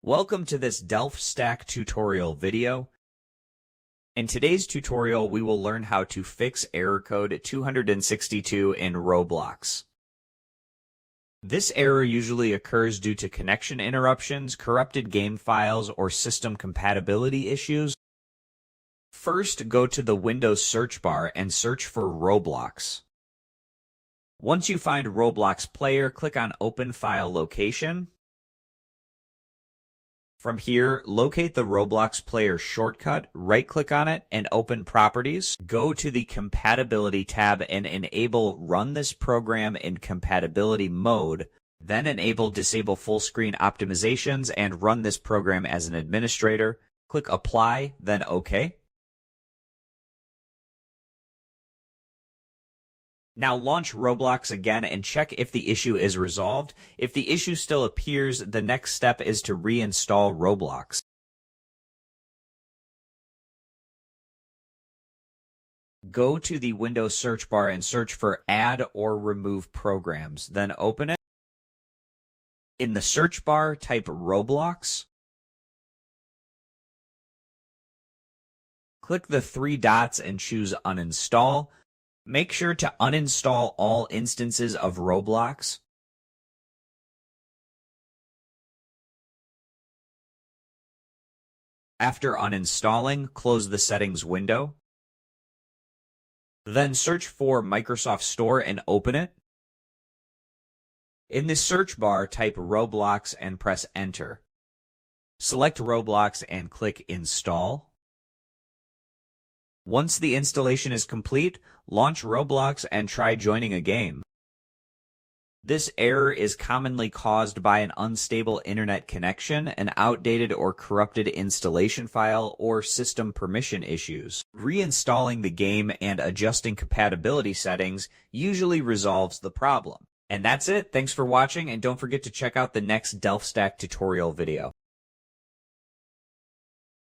Welcome to this DelfStack tutorial video. In today's tutorial, we will learn how to fix error code 262 in Roblox. This error usually occurs due to connection interruptions, corrupted game files, or system compatibility issues. First, go to the Windows search bar and search for Roblox. Once you find Roblox Player, click on Open File Location. From here, locate the Roblox Player shortcut, right-click on it, and open Properties. Go to the Compatibility tab and enable Run this program in compatibility mode. Then enable Disable Full Screen Optimizations and run this program as an administrator. Click Apply, then OK. Now launch Roblox again and check if the issue is resolved. If the issue still appears, the next step is to reinstall Roblox. Go to the Windows search bar and search for Add or Remove Programs, then open it. In the search bar, type Roblox. Click the three dots and choose Uninstall. Make sure to uninstall all instances of Roblox. After uninstalling, close the settings window. Then search for Microsoft Store and open it. In the search bar, type Roblox and press Enter. Select Roblox and click Install. Once the installation is complete, launch Roblox and try joining a game. This error is commonly caused by an unstable internet connection, an outdated or corrupted installation file, or system permission issues. Reinstalling the game and adjusting compatibility settings usually resolves the problem. And that's it. Thanks for watching, and don't forget to check out the next DelfStack tutorial video.